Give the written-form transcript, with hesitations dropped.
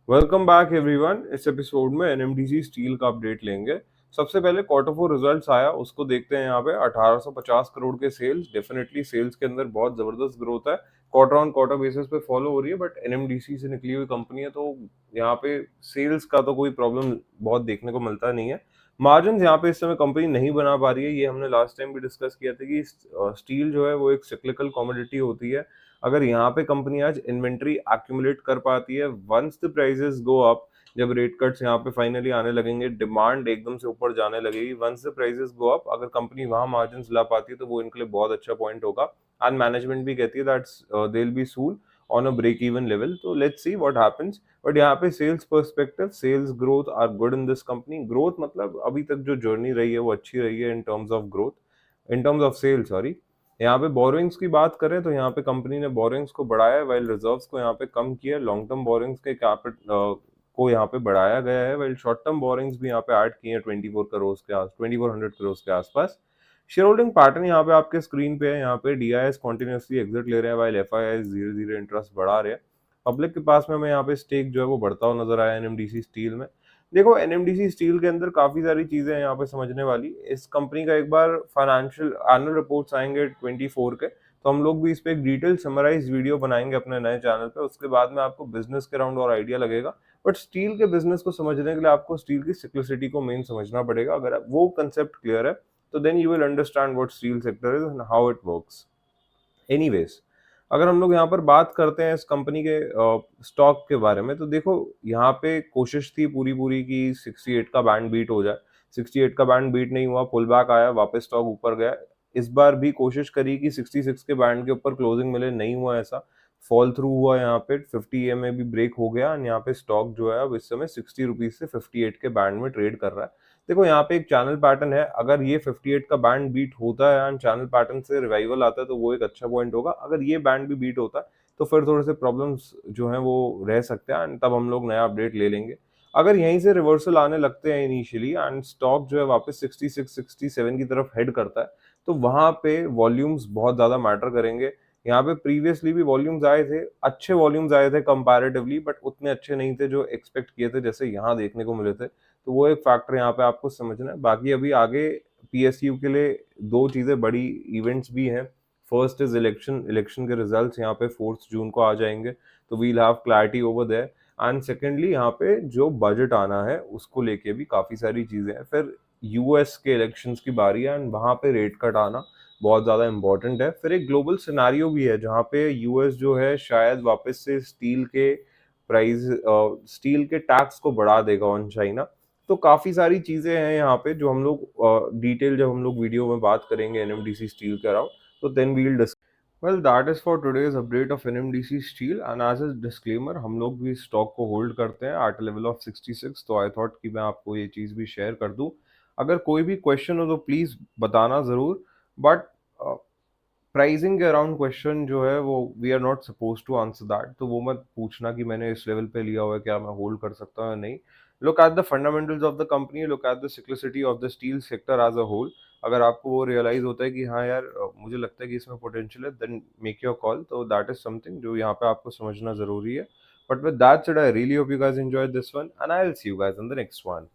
Welcome back everyone. इस episode में NMDC steel का अपडेट लेंगे। सबसे पहले क्वार्टर फोर रिजल्ट्स आया, उसको देखते हैं। यहाँ पे 1850 करोड़ के सेल्स, डेफिनेटली सेल्स के अंदर बहुत जबरदस्त ग्रोथ है। क्वार्टर ऑन क्वार्टर बेसिस पे फॉलो हो रही है, बट एनएमडीसी से निकली हुई कंपनी है तो यहाँ पे सेल्स का तो कोई प्रॉब्लम बहुत देखने को मिलता नहीं है। मार्जिन यहाँ पे इस समय कंपनी नहीं बना पा रही है, ये हमने लास्ट टाइम भी डिस्कस किया था कि स्टील जो है वो एक सिक्लिकल कमोडिटी होती है। अगर यहाँ पे कंपनी आज इन्वेंट्री एक्यूमुलेट कर पाती है, once the prices go up, जब रेट कट्स यहाँ पे फाइनली आने लगेंगे, डिमांड एकदम से ऊपर जाने लगेगी, once the prices go up, अगर कंपनी वहां मार्जिन ला पाती है तो वो इनके लिए बहुत अच्छा पॉइंट होगा। एंड मैनेजमेंट भी कहती है that's they will be soon on a break even level. तो let's see what happens. But यहाँ पे sales perspective, sales growth are good in this company. Growth मतलब अभी तक जो जर्नी रही है वो अच्छी रही है in terms of growth, in terms of sale sorry. यहाँ पे बोरोइंग्स की बात करें तो यहाँ पे कंपनी ने बोरोइंग्स को बढ़ाया है, वाइल रिजर्व्स को यहाँ पे कम किया है। लॉन्ग टर्म बोरोइंग्स के को यहाँ पे बढ़ाया गया है, वाइल शॉर्ट टर्म बोरोइंग्स भी यहाँ पे ऐड किए हैं 2400 करोड़ के आसपास। शेयर होल्डिंग पैटर्न यहाँ पे आपके स्क्रीन पे है। यहाँ पे डीआईएस कंटिन्यूअसली एग्जिट ले रहे हैं, वाइल एफआईआईस धीरे धीरे इंटरेस्ट बढ़ा रहे हैं। पब्लिक के पास में हमें यहाँ पे स्टेक जो है वो बढ़ता हुआ नजर आया एनएमडीसी स्टील में। देखो, एनएमडीसी स्टील के अंदर काफी सारी चीजें हैं यहाँ पे समझने वाली। इस कंपनी का एक बार फाइनेंशियल एनुअल रिपोर्ट्स आएंगे 24 के, तो हम लोग भी इस पे एक डिटेल समराइज वीडियो बनाएंगे अपने नए चैनल पे। उसके बाद में आपको बिजनेस के अराउंड और आइडिया लगेगा। बट स्टील के बिजनेस को समझने के लिए आपको स्टील की सिक्लिसिटी को मेन समझना पड़ेगा। अगर वो कंसेप्ट क्लियर है तो then you will understand what steel sector is and how it works. Anyways, अगर हम लोग यहाँ पर बात करते हैं इस कंपनी के स्टॉक के बारे में, तो देखो यहाँ पे कोशिश थी पूरी पूरी की 68 का बैंड बीट हो जाए। 68 का बैंड बीट नहीं हुआ, पुल बैक आया, वापस स्टॉक ऊपर गया। इस बार भी कोशिश करी कि 66 के बैंड के ऊपर क्लोजिंग मिले, नहीं हुआ ऐसा। फॉल थ्रू हुआ यहाँ पे, 50 EMA भी ब्रेक हो गया एंड यहाँ पे स्टॉक जो है अब इस समय 60 रुपीज से 58 के बैंड में ट्रेड कर रहा है। देखो यहाँ पे एक चैनल पैटर्न है, अगर ये 58 का बैंड बीट होता है एंड चैनल पैटर्न से रिवाइवल आता है तो वो एक अच्छा पॉइंट होगा। अगर ये बैंड भी बीट होता है तो फिर थोड़े से प्रॉब्लम्स जो हैं वो रह सकते हैं एंड तब हम लोग नया अपडेट ले लेंगे। अगर यहीं से रिवर्सल आने लगते हैं इनिशियली एंड स्टॉक जो है वापस 66 67 की तरफ हेड करता है, तो वहां पे वॉल्यूम्स बहुत ज्यादा मैटर करेंगे। यहाँ पे प्रीवियसली भी वॉल्यूम्स आए थे, अच्छे वॉल्यूम्स आए थे कंपैरेटिवली, बट उतने अच्छे नहीं थे जो एक्सपेक्ट किए थे जैसे यहाँ देखने को मिले थे। तो वो एक फैक्टर यहाँ पे आपको समझना है। बाकी अभी आगे पीएसयू के लिए दो चीजें बड़ी इवेंट्स भी हैं। First is election. इलेक्शन के रिजल्ट्स यहाँ पे 4 जून को आ जाएंगे, तो we'll have clarity over there. And secondly यहाँ पे जो बजट आना है उसको लेके भी काफी सारी चीजें हैं। फिर यूएस के इलेक्शंस की बारी है एंड वहां पे रेट कट आना बहुत ज्यादा इंपॉर्टेंट है। फिर एक ग्लोबल सिनारियो भी है जहाँ पे यूएस जो है शायद वापस से प्राइस स्टील के टैक्स को बढ़ा देगा ऑन चाइना। तो काफी सारी चीजें हैं यहाँ पे जो हम लोग डिटेल जब हम लोग वीडियो में बात करेंगे एनएमडीसी स्टील के अराउंड, तो then we'll discuss. Well, that is for today's update of NMDC steel and as a disclaimer, हम लोग भी स्टॉक को होल्ड करते हैं एट लेवल ऑफ 66, तो आई थॉट कि मैं आपको ये चीज भी शेयर कर दूं। अगर कोई भी क्वेश्चन हो तो प्लीज बताना जरूर। बट प्राइसिंग के अराउंड क्वेश्चन जो है वो we are not suppose to answer that, तो वो मत पूछना कि मैंने इस लेवल पे लिया हुआ है क्या मैं होल्ड कर सकता हूँ या नहीं। Look at the fundamentals of the company, look at the cyclicality of the steel sector as a whole. अगर आपको वो रियलाइज होता है कि हाँ यार मुझे लगता है कि इसमें पोटेंशियल है, देन मेक योर कॉल। तो दैट इज समथिंग जो यहाँ पे आपको समझना जरूरी है। But with that said, I really hope you guys enjoyed this one and I will see you guys in the next one.